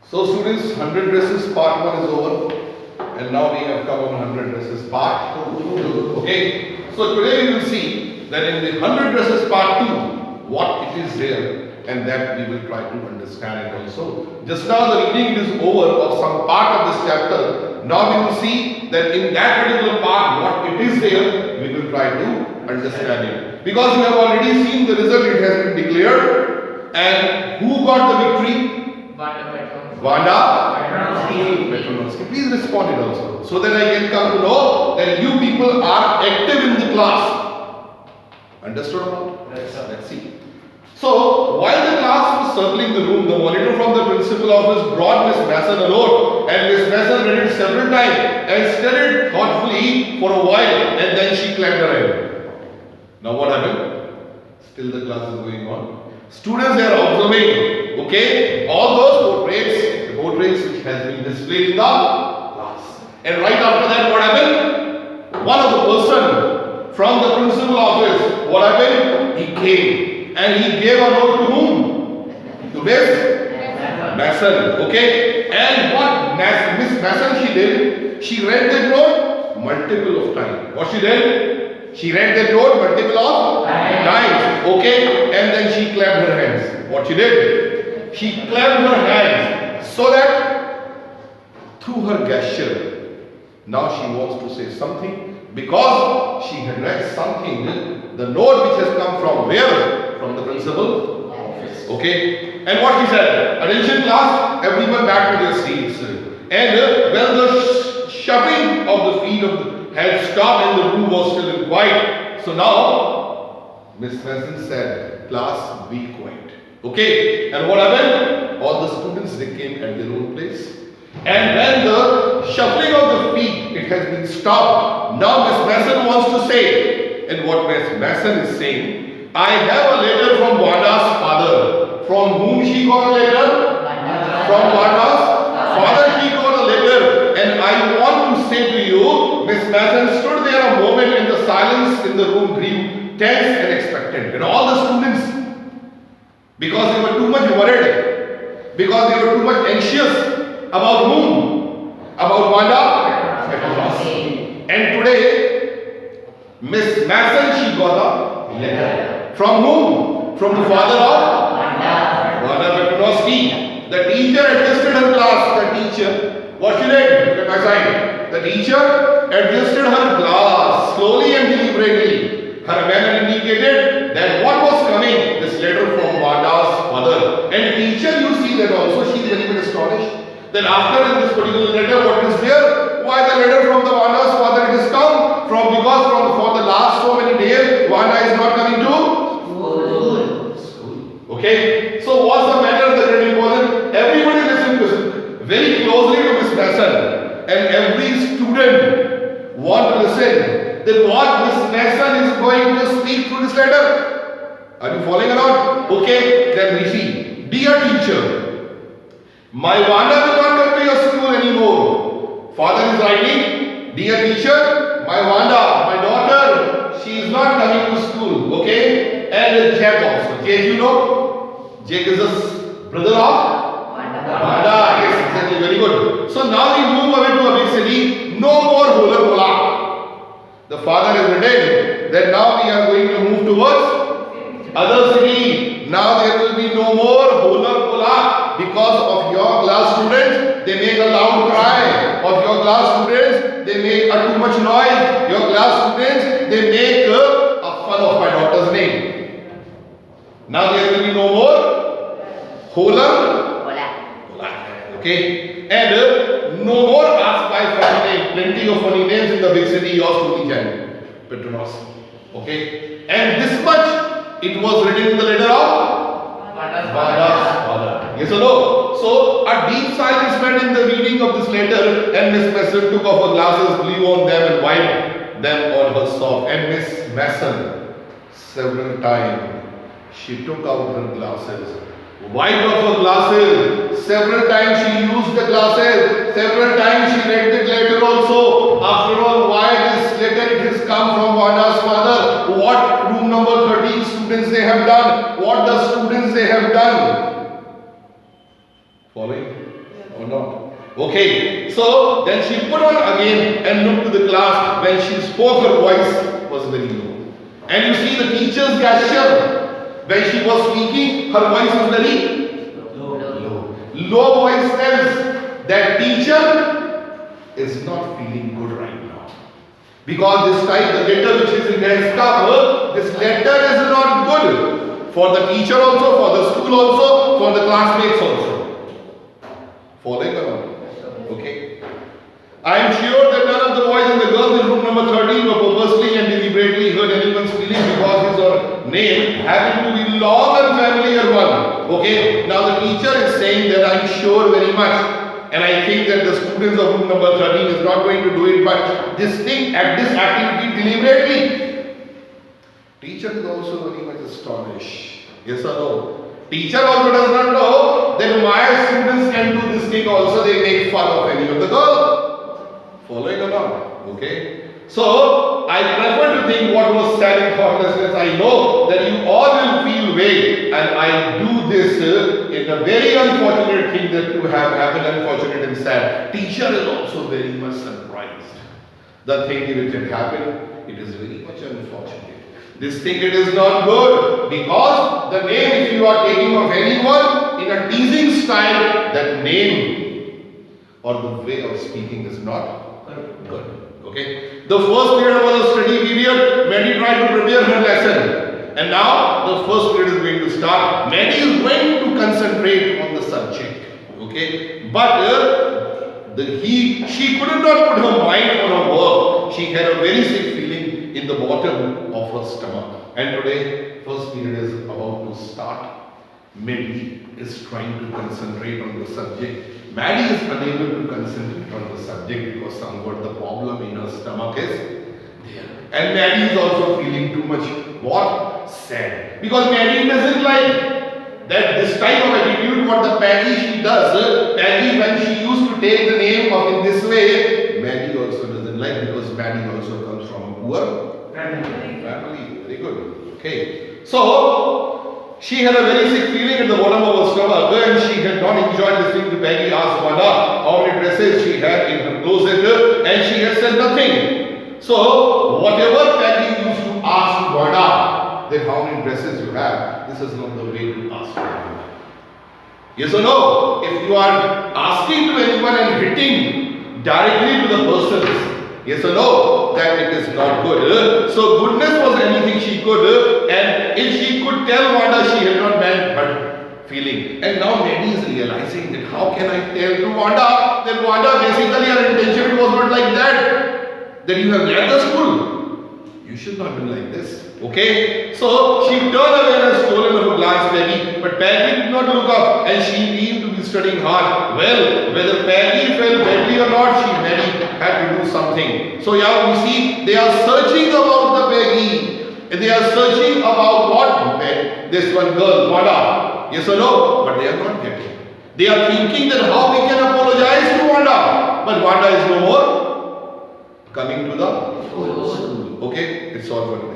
So students, 100 dresses part 1 is over, and now we have come on 100 dresses part 2. Okay. So today we will see that in the 100 dresses part 2, what it is there, and that we will try to understand it also. Just now the reading is over of some part of this chapter. Now we will see that in that particular part, what it is there, we will try to understand it. Because you have already seen the result, it has been declared. And who got the victory? Vanda Petronowski. Please respond it also, so that I can come to know that you people are active in the class. Understood or not? Yes, sir. Let's see. So, while the class was circling the room, the monitor from the principal office brought Miss Mason a note, and Miss Mason read it several times and studied thoughtfully for a while, and then she clapped her hand. Now what happened? Still the class is going on. Students are observing, okay, all those portraits which has been displayed in the class. And right after that, what happened? One of the person from the principal office, what happened? He came and he gave a note to whom? To Miss Mason, okay. And what Miss Mason she did? She read that note multiple of times. What she did? She read that note multiple of times, okay, and then she clapped her hands. What she did? She clapped her hands so that through her gesture, now she wants to say something because she had read something, the note which has come from where? From the principal office, okay. And what she said? Attention class, everyone back to their seats. And when the shoving of the feet of the had stopped and the room was still in quiet. So now, Miss Mason said, class, be quiet. Okay? And what happened? All the students, they came at their own place. And when the shuffling of the feet, it has been stopped. Now Miss Mason wants to say, and what Miss Mason is saying, I have a letter from Vanda's father. From whom she got a letter? From Vanda's father she got a letter. And I want to say to you, Miss Mason stood there a moment and the silence in the room grew tense and expectant. And all the students, because they were too much worried, because they were too much anxious about whom? About Vanda Petronowski. And today, Miss Mason, she got a letter. From whom? From the father of Vanda Petronowski. The teacher adjusted her class. The teacher, what she did? Look at my side. The teacher adjusted her glass slowly and deliberately. Her manner indicated that what was coming, this letter from Vanda's father. And teacher, you see that also, she is very much astonished. Then after in this particular letter, what is there? Why the letter from the Vanda's father it has come? Because for the last so many days, Vanda is not coming to school. Okay? So what's the matter? The very important. Everybody listen to very closely to Miss Mason. And every student want to listen. Then what Miss Mason is going to speak through this letter? Are you following along? Okay, then we see. Dear teacher, my Vanda will not come to your school anymore. Father is writing, dear teacher, my Vanda, my daughter, she is not coming to school. Okay? And Jack also. Jake, you know? Jake is the brother of Vanda. Yes, exactly. Very good. So now we move away to a big city. No more Holar Bola. The father has written that now we are going to move towards other city. Now there will be no more Holar Bola because of your class students. They make a loud cry. Of your class students, they make a too much noise. Your class students, they make a fun of my daughter's name. Now there will be no more Holar. Okay, and no more asked by funny name. Plenty of funny names in the big city. Yours truly can, Petronowski. Okay, and this much it was written in the letter of Vanda's father. Yes or no? So a deep silence went in the reading of this letter, and Miss Mason took off her glasses, blew on them, and wiped them on her soft. And Miss Mason, several times, she took out her glasses. Wiped off her glasses. Several times she used the glasses. Several times she read the letter also. After all, why this letter? It has come from Vanda's father. What room number 13 students they have done. What the students they have done. Following? or not? Okay, so then she put on again and looked to the class. When she spoke, her voice was very low. And you see the teacher's gesture. When she was speaking, her voice was very low. Low voice tells that teacher is not feeling good right now. Because this time the letter which is in her cover, this letter is not good for the teacher also, for the school also, for the classmates also. Following along. Okay. I am sure that none of the boys and the girls in room number 13 were purposely and deliberately hurt anyone's feelings because his or name happened to be long and familiar one. Okay. Now the teacher is saying that I am sure very much. And I think that the students of room number 13 is not going to do it, but this thing, at this activity deliberately. Teacher is also very much astonished. Yes or no? Teacher also does not know that my students can do this thing also. They make fun of any of the girl. Following along. Okay. So, I prefer to think what was said in thoughtlessness. I know that you all will feel way, and I do this in a very unfortunate thing that to have happened, unfortunate and sad. Teacher is also very much surprised. The thing which had happened, it is very much unfortunate. This thing it is not good because the name if you are taking of anyone in a teasing style, that name or the way of speaking is not good. Okay. The first period was a study period. Maddie tried to prepare her lesson. And now the first period is going to start. Maddie is going to concentrate on the subject. Okay. But she could not put her mind on her work. She had a very sick feeling in the bottom of her stomach. And today, first period is about to start. Maddie is trying to concentrate on the subject. Maddie is unable to concentrate on the subject because somewhat the problem in her stomach is there. And Maddie is also feeling too much what? Sad. Because Maddie doesn't like that this type of attitude what the Peggy she does. Peggy when she used to take the name of in this way, Maddie also doesn't like because Maddie also comes from a poor family. Very good. Okay. So she had a very sick feeling at the bottom of her stomach and she had not enjoyed listening to Peggy ask Wanda how many dresses she had in her closet and she had said nothing. So whatever Peggy used to ask Wanda that how many dresses you have, this is not the way to ask her. Yes or no? If you are asking to anyone and hitting directly to the person, yes or no, that it is not good. So goodness was anything she could, and if she could tell Wanda, she had not meant her feeling. And now Maddie is realizing that how can I tell to Wanda that Wanda basically her intention was not like that you have left the school. You should not be like this. Okay? So she turned away and stolen her glance Peggy, but Peggy did not look up and she seemed to be studying hard. Well, whether Peggy felt badly or not, Maddie had to do something. So yeah, we see they are searching about the Peggy. They are searching about what? This one girl, Wanda. Yes or no? But they are not getting. They are thinking that how we can apologize to Wanda. But Wanda is no more coming to the school. Okay? It's all for today.